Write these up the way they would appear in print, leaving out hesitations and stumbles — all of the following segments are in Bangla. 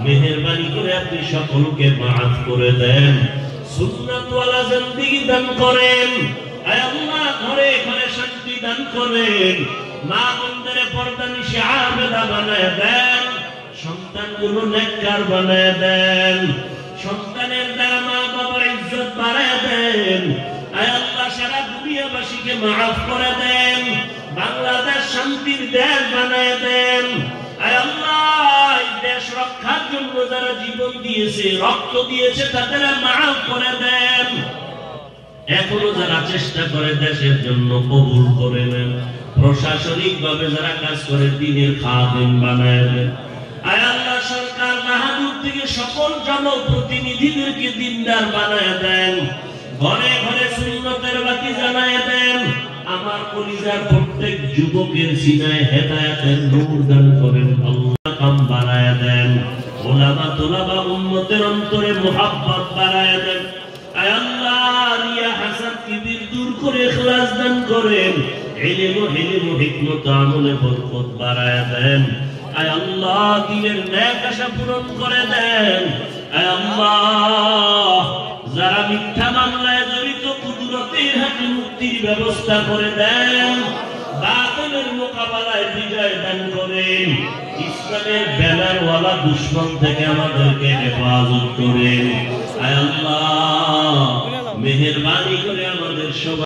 মেহেরবানি করে আপনি সকলকে মাফ করে দেন, সুন্নাতওয়ালা জিন্দেগি দান করেন। আয় আল্লাহ, ঘরে ঘরে শান্তি দান করেন, মা বোনদের পর্দানিশি আবেদা বানায় দেন, সন্তানগুলো নেককার বানায় দেন, সন্তানের দ্বারা মা বাবার ইজ্জত বাড়ায় দেন। আয় আল্লাহ, সারা দুনিয়াবাসীকে মাফ করে দেন, বাংলাদেশ শান্তির দেশ বানায় দেন। আয় আল্লাহ, এই দেশ রক্ষার জন্য যারা জীবন দিয়েছে, রক্ত দিয়েছে, তাদের মাফ করে দেন। এখনো যারা চেষ্টা করে দেশের জন্য কবুল করে নেন, প্রশাসনিক ভাবে যারা কাজ করে দিনের খাদেম বানায় দেন। আয় আল্লাহ, সরকার বাহাদুর থেকে সকল জনপ্রতিনিধিদেরকে দিনদার বানায় দেন, ঘরে ঘরে সুন্নতের বাতি জ্বালায় দেন। আমার কলিজার প্রত্যেক যুবকের সিনায় হেদায়েতের নূর দান করেন, আল্লাহ কাম বাড়ায় দেন, ওলামা তোলাবা উম্মতের অন্তরে মুহাব্বত বাড়ায় দেন। আয় আল্লাহ, রিয়া হাসাদ কিবির দূর করে ইখলাস দান করেন, ইলম ও হিকমত আমলে বরকত বাড়ায় দেন। আয় আল্লাহ, দিনের নেক আশা পূরণ করে দেন। আয় আল্লাহ, যারা মিথ্যা মামলায় জড়িত, কুদরতের হাতে মুক্তির ব্যবস্থা করে দেন, বাতিলের মোকাবেলায় বিজয় দান করেন, ইসলামের ব্যানারওয়ালা দুশমন থেকে আমাদেরকে হেফাজত করেন। আয় আল্লাহ, মেহেরবানি করে আমাদের সবাই,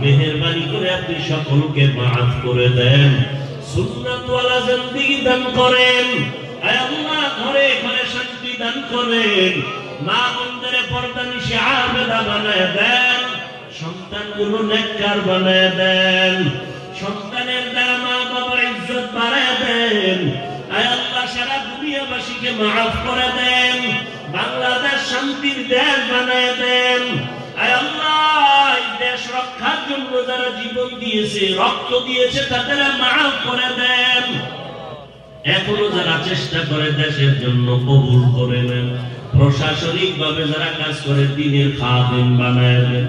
মেহেরবানি করে আপনি সকলকে মাফ করে দেন, সুন্নাতওয়ালা জিন্দেগি দান করেন। আয় আল্লাহ, ঘরে ঘরে শান্তি দান করেন, মা বোনদের পর্দানিশি আবেদা বানায় দেন, সন্তানগুলো নেককার বানায় দেন, সন্তানের দ্বারা মা বাবার ইজ্জত বাড়ায় দেন। আয় আল্লাহ, সারা দুনিয়াবাসীকে মাফ করে দেন, বাংলাদেশ শান্তির দেশ বানায় দেন। আয় আল্লাহ, এই দেশ রক্ষার জন্য যারা জীবন দিয়েছে, রক্ত দিয়েছে, তাদের মাফ করে দেন। এখনো যারা চেষ্টা করে দেশের জন্য কবুল করে নেন, প্রশাসনিক ভাবে যারা কাজ করে দিনের খাদেম বানায় দেন।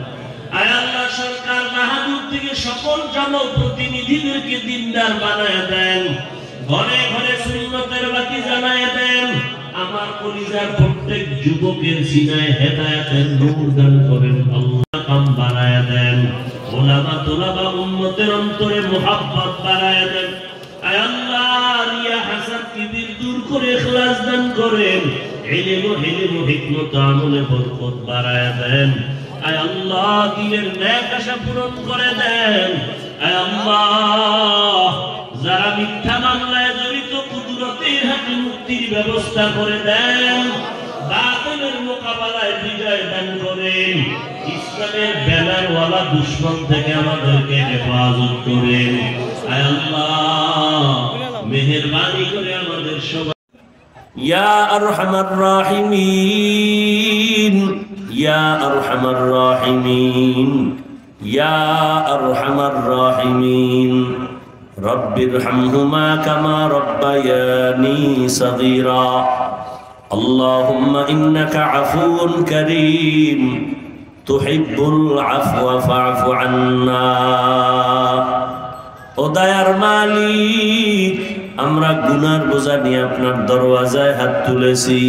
আয় আল্লাহ, সরকার বাহাদুর থেকে সকল জনপ্রতিনিধিদেরকে দিনদার বানায় দেন, ঘরে ঘরে সুন্নতের বাতি জ্বালায় দেন। আমার কলিজার প্রত্যেক যুবকের সিনায় হেদায়েতের নূর দান করেন, আল্লাহ কাম বাড়ায় দেন, ওলামা তোলাবা উম্মতের অন্তরে মুহাব্বত বাড়ায় দেন। আয় আল্লাহ, রিয়া হাসাদ কিবির দূর করে ইখলাস দান করেন, ইলম ও হিকমত আমলে বরকত বাড়ায় দেন। আয় আল্লাহ, দিনের নেক আশা পূরণ করে দেন। আয় আল্লাহ, যারা মিথ্যা মামলায় জড়িত, কুদরতের হাতে মুক্তির ব্যবস্থা করে দেন, বাতিলের মোকাবেলায় বিজয় দান করেন, ইসলামের ব্যানারওয়ালা দুশমন থেকে আমাদেরকে হেফাজত করেন। আয় আল্লাহ, মেহেরবানি করে আমাদের সবাই, ইয়া আরহামার রাহিমিন, ইয়া আরহামার রাহিমিন, ইয়া আরহামার রাহিমিন, রব্বিরহামহুমা কামা রব্বায়ানি সগীরা। আল্লাহুম্মা ইন্নাকা আফুউন কারীম, তুহিব্বুল আফওয়া ফা'ফু আন্না। ও দয়ার মালিক, আমরা গুনার বোঝা নিয়ে আপনার দরওয়াজায় হাত তুলেছি,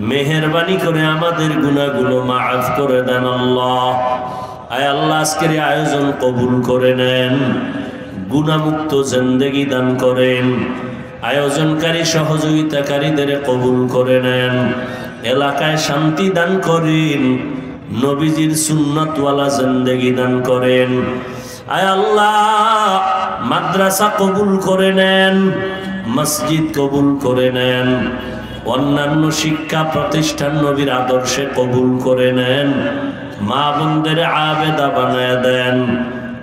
মেহেরবানি করে আমাদের গুনাহগুলো মাফ করে দেন আল্লাহ। আয় আল্লাহ, আজকের আয়োজন কবুল করে নেন, গুনাহমুক্ত জিন্দেগি দান করেন, আয়োজনকারী সহযোগিতাকারীদের কবুল করে নেন, এলাকায় শান্তি দান করেন, নবীজির সুন্নতওয়ালা জিন্দেগি দান করেন। আয় আল্লাহ, মাদ্রাসা কবুল করে নেন, মসজিদ কবুল করে নেন, অন্যান্য শিক্ষা প্রতিষ্ঠান নবীর আদর্শে কবুল করে নেন, মা বোনদের আবেদা বানায় দেন।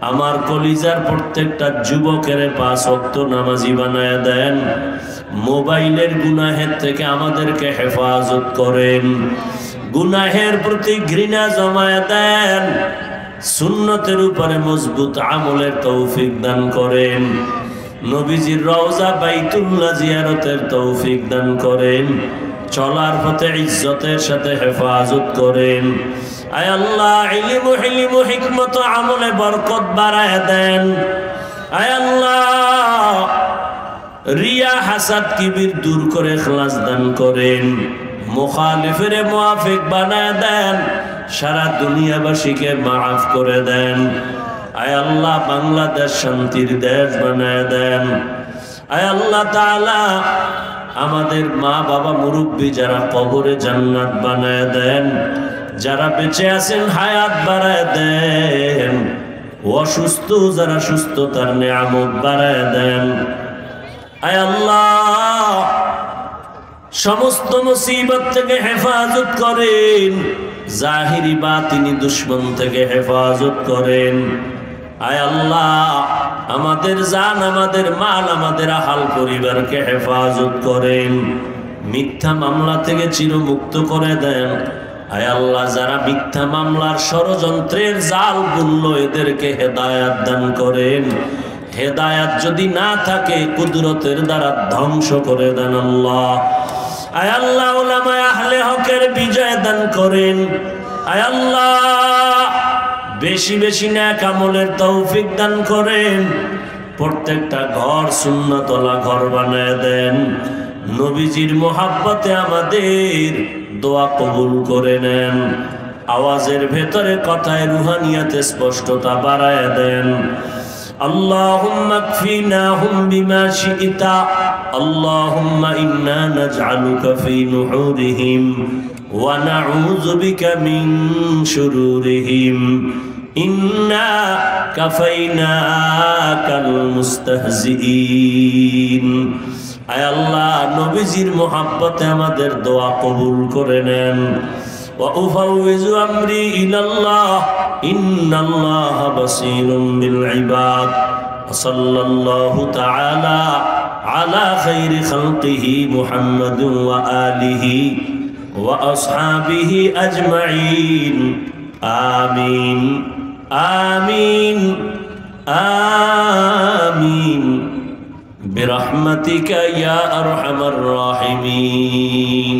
আমার কলিজার প্রত্যেকটা যুবকের 5 ওয়াক্ত নামাজি বানায় দেন, মোবাইলের গুনাহের থেকে আমাদেরকে হেফাজত করেন, গুনাহের প্রতি ঘৃণা জমায় দেন, সুন্নতের উপরে মজবুত আমলের তৌফিক দান করেন, নবীজির রওজা বাইতুল্লাহ জিয়ারতের তৌফিক দান করেন, চলার পথে ইজ্জতের সাথে হেফাজত করেন। আয় আল্লাহ, ইলম ও হিকমত আমলে বরকত বাড়ায় দেন। আয় আল্লাহ, রিয়া হাসাদ কিবির দূর করে ইখলাস দান করেন, মুখালিফের মুআফিক বানায় দেন, সারা দুনিয়াবাসীকে মাফ করে দেন। আয় আল্লাহ বাংলাদেশ শান্তির দেশ বানায় দেন। আয় আল্লাহ তাআলা আমাদের মা বাবা মুরব্বী যারা কবরে জান্নাত বানায় দেন, যারা বেঁচে আছেন হায়াত বাড়ায় দেন, অসুস্থ যারা সুস্থতার নিয়ামত বাড়ায় দেন। আয় আল্লাহ সমস্ত মুসিবত থেকে হেফাজত করেন, জাহিরি বাতিনি দুশমন থেকে হেফাজত করেন। আয় আল্লাহ আমাদের জান, আমাদের মাল, আমাদের আহাল পরিবারকে হেফাজত করেন, মিথ্যা মামলা থেকে চিরমুক্ত করে দেন। আয় আল্লাহ যারা মিথ্যা মামলার ষড়যন্ত্রের জাল বুনলো এদেরকে হেদায়াত দান করেন, হেদায়াত যদি না থাকে কুদরতের দ্বারা ধ্বংস করে দেন আল্লাহ। আয় আল্লাহ উলামায়ে আহলে হকের বিজয় দান করেন। আয় আল্লাহ বেশি বেশি নেক আমলের তৌফিক দান করেন, প্রত্যেকটা ঘর সুন্নাতওয়ালা ঘর বানায় দেন। নবীজির মোহাব্বতে আমাদের দোয়া কবুল করে নেন, আওয়াজের ভেতরে কথায় রুহানিয়াতে স্পষ্টতা বাড়ায় দেন। আল্লাহুম্মা কফিনাহুম বিমা শি'তা, আল্লাহুম্মা ইন্না নাজআলুকা ফি নুহুরিহিম ওয়া নাউযু বিকা মিন শুরুরিহিম, ইন্না কাফাইনাকাল মুস্তাহজিঈন। আয় আল্লাহ নবীজির মোহাব্বতে আমাদের দোয়া কবুল করে নেন। ওয়া উফাউযু আমরি ইলাল্লাহ, ইন্নাল্লাহা বাসীরুম বিল ইবাদ। সাল্লাল্লাহু তাআলা আলা খাইরি খালকিহি মুহাম্মাদিন ওয়া আলিহি ওয়া আসহাবিহি আজমাইন। আমিন আমিন আমিন برحمتك يا أرحم الراحمين।